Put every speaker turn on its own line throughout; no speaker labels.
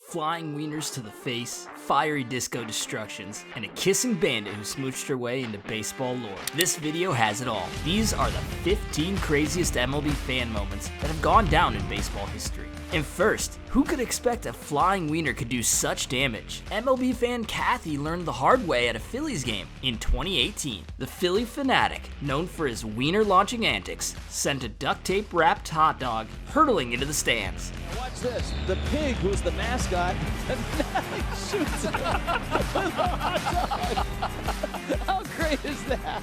flying wieners to the face, fiery disco destructions, and a kissing bandit who smooched her way into baseball lore. This video has it all. These are the 15 craziest MLB fan moments that have gone down in baseball history. And first, who could expect a flying wiener could do such damage? MLB fan Kathy learned the hard way at a Phillies game in 2018. The Phillie Phanatic, known for his wiener launching antics, sent a duct tape wrapped hot dog hurtling into the stands.
Watch this. The pig, who's the mascot, shoots it with a hot dog. How great is that?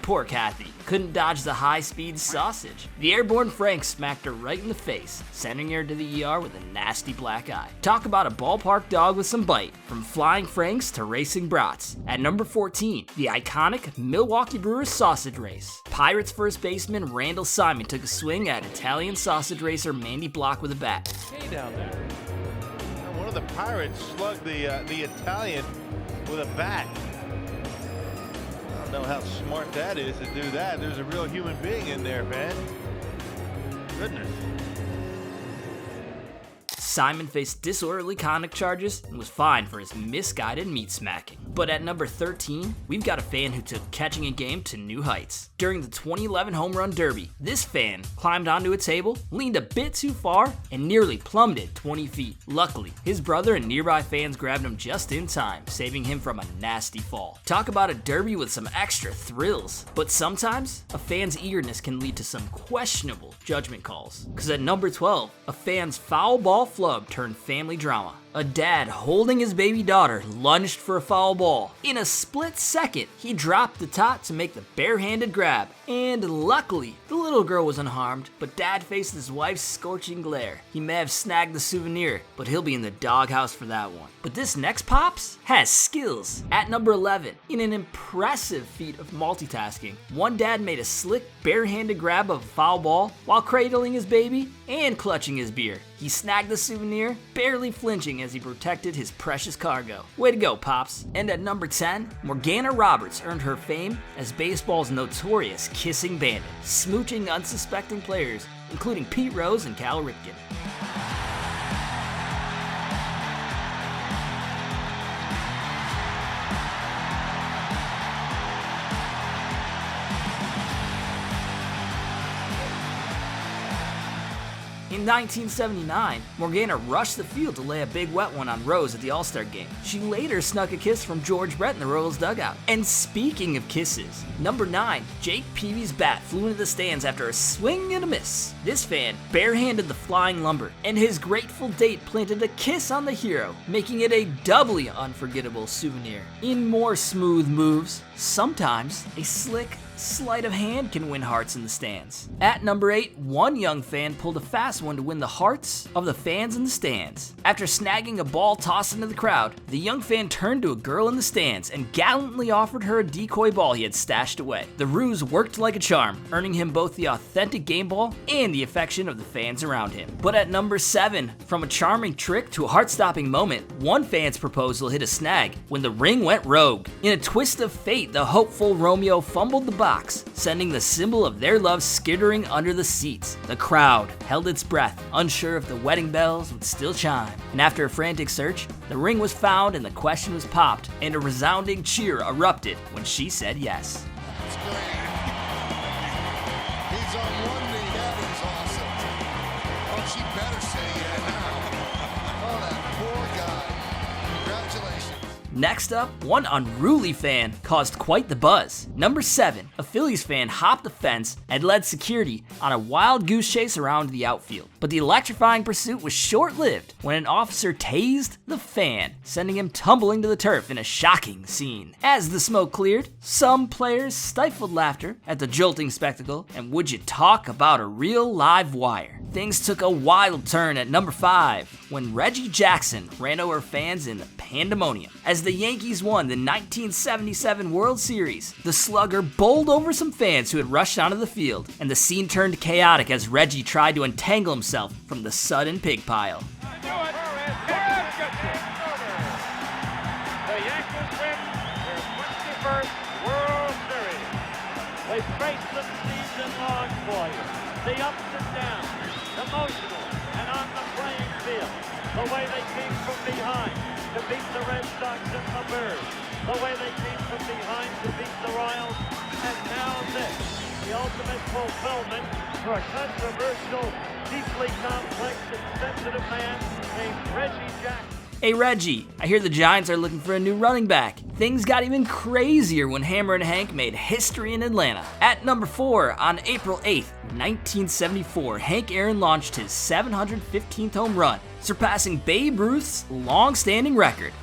Poor Kathy couldn't dodge the high-speed sausage. The airborne Frank smacked her right in the face, sending her to the ER with a nasty black eye. Talk about a ballpark dog with some bite, from flying Franks to racing brats. At number 14, the iconic Milwaukee Brewers sausage race. Pirates first baseman Randall Simon took a swing at Italian sausage racer Mandy Block with a bat.
Hey down there.
One of the Pirates slugged the Italian with a bat. I don't know how smart that is to do that. There's a real human being in there, man. Goodness.
Simon faced disorderly conduct charges and was fined for his misguided meat smacking. But at number 13, we've got a fan who took catching a game to new heights. During the 2011 Home Run Derby, this fan climbed onto a table, leaned a bit too far, and nearly plummeted 20 feet. Luckily, his brother and nearby fans grabbed him just in time, saving him from a nasty fall. Talk about a derby with some extra thrills. But sometimes, a fan's eagerness can lead to some questionable judgment calls. Because at number 12, a fan's foul ball flub turned family drama. A dad holding his baby daughter lunged for a foul ball. In a split second, he dropped the tot to make the barehanded grab. And luckily, the little girl was unharmed, but dad faced his wife's scorching glare. He may have snagged the souvenir, but he'll be in the doghouse for that one. But this next Pops has skills. At number 11, in an impressive feat of multitasking, one dad made a slick barehanded grab of a foul ball while cradling his baby and clutching his beer. He snagged the souvenir, barely flinching as he protected his precious cargo. Way to go, Pops. And at number 10, Morgana Roberts earned her fame as baseball's notorious kissing bandit, smooching unsuspecting players, including Pete Rose and Cal Ripken. In 1979, Morgana rushed the field to lay a big wet one on Rose at the All-Star game. She later snuck a kiss from George Brett in the Royals dugout. And speaking of kisses, number 9, Jake Peavy's bat flew into the stands after a swing and a miss. This fan barehanded the flying lumber, and his grateful date planted a kiss on the hero, making it a doubly unforgettable souvenir. In more smooth moves, sometimes a slick sleight of hand can win hearts in the stands. At number 8, one young fan pulled a fast one to win the hearts of the fans in the stands. After snagging a ball tossed into the crowd, the young fan turned to a girl in the stands and gallantly offered her a decoy ball he had stashed away. The ruse worked like a charm, earning him both the authentic game ball and the affection of the fans around him. But at number 7, from a charming trick to a heart-stopping moment, one fan's proposal hit a snag when the ring went rogue. In a twist of fate, the hopeful Romeo fumbled the box, sending the symbol of their love skittering under the seats. The crowd held its breath, unsure if the wedding bells would still chime. And after a frantic search, the ring was found and the question was popped, and a resounding cheer erupted when she said yes.
That's great. He's on one knee. That is awesome. Oh, she better say yeah now. Oh, that poor guy. Congratulations.
Next up, one unruly fan caused quite the buzz. Number 7, a Phillies fan hopped the fence and led security on a wild goose chase around the outfield. But the electrifying pursuit was short-lived when an officer tased the fan, sending him tumbling to the turf in a shocking scene. As the smoke cleared, some players stifled laughter at the jolting spectacle, and would you talk about a real live wire. Things took a wild turn at number 5 when Reggie Jackson ran over fans in the pandemonium. As the Yankees won the 1977 World Series, the slugger bowled over some fans who had rushed onto the field, and the scene turned chaotic as Reggie tried to untangle himself from the sudden pig pile.
The Yankees win their 21st World Series. They traced the season long for you. The ups and downs, emotional and on the playing field. The way they came from Sox and the Brewers, the way they came from behind to beat the Royals, and now this, the ultimate fulfillment for a controversial, deeply complex and sensitive man named Reggie Jackson.
Hey Reggie, I hear the Giants are looking for a new running back. Things got even crazier when Hammer and Hank made history in Atlanta. At number 4, on April 8th, 1974, Hank Aaron launched his 715th home run, surpassing Babe Ruth's long-standing record.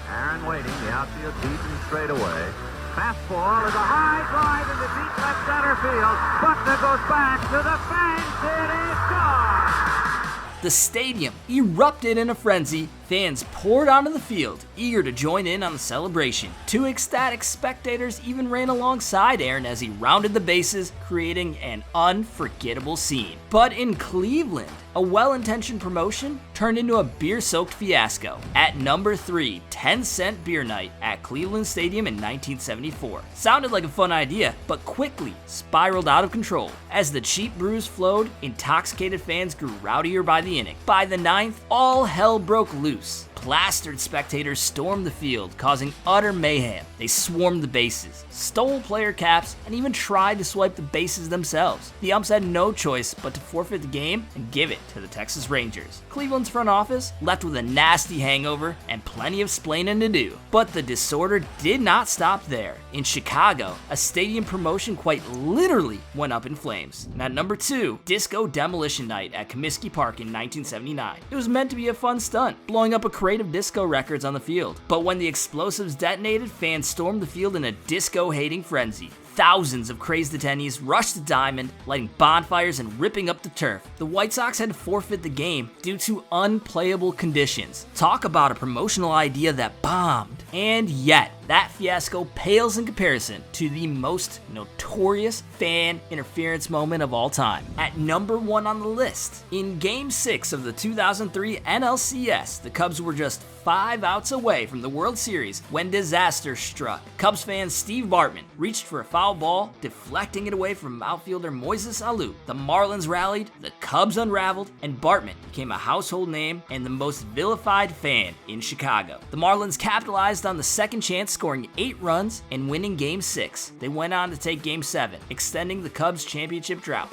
Aaron waiting, the outfield deep and straight away. Fastball is a high drive into deep left center field. Buckner goes back to the fence. It is gone.
The stadium erupted in a frenzy. Fans poured onto the field, eager to join in on the celebration. 2 ecstatic spectators even ran alongside Aaron as he rounded the bases, creating an unforgettable scene. But in Cleveland, a well-intentioned promotion turned into a beer-soaked fiasco. At number 3, 10-cent beer night at Cleveland Stadium in 1974. Sounded like a fun idea, but quickly spiraled out of control. As the cheap brews flowed, intoxicated fans grew rowdier by the inning. By the 9th, all hell broke loose. Plastered spectators stormed the field, causing utter mayhem. They swarmed the bases, stole player caps, and even tried to swipe the bases themselves. The umps had no choice but to forfeit the game and give it to the Texas Rangers. Cleveland's front office left with a nasty hangover and plenty of splaining to do. But the disorder did not stop there. In Chicago, a stadium promotion quite literally went up in flames. And at number 2, Disco Demolition Night at Comiskey Park in 1979. It was meant to be a fun stunt, blowing up a crate of disco records on the field. But when the explosives detonated, fans stormed the field in a disco-hating frenzy. Thousands of crazed attendees rushed the diamond, lighting bonfires and ripping up the turf. The White Sox had to forfeit the game due to unplayable conditions. Talk about a promotional idea that bombed. And yet, that fiasco pales in comparison to the most notorious fan interference moment of all time. At number 1 on the list, in Game 6 of the 2003 NLCS, the Cubs were just 5 outs away from the World Series when disaster struck. Cubs fan Steve Bartman reached for a foul ball, deflecting it away from outfielder Moises Alou. The Marlins rallied, the Cubs unraveled, and Bartman became a household name and the most vilified fan in Chicago. The Marlins capitalized on the second chance, scoring 8 runs and winning Game 6. They went on to take Game 7, extending the Cubs' championship drought.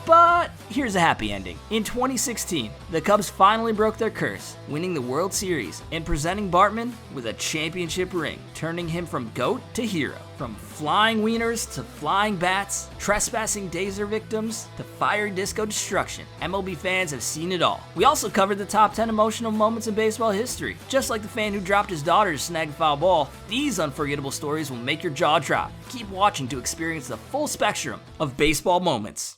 But here's a happy ending. In 2016, the Cubs finally broke their curse, winning the World Series and presenting Bartman with a championship ring, turning him from GOAT to hero. From flying wieners to flying bats, trespassing dazer victims to fiery disco destruction, MLB fans have seen it all. We also covered the top 10 emotional moments in baseball history. Just like the fan who dropped his daughter to snag a foul ball, these unforgettable stories will make your jaw drop. Keep watching to experience the full spectrum of baseball moments.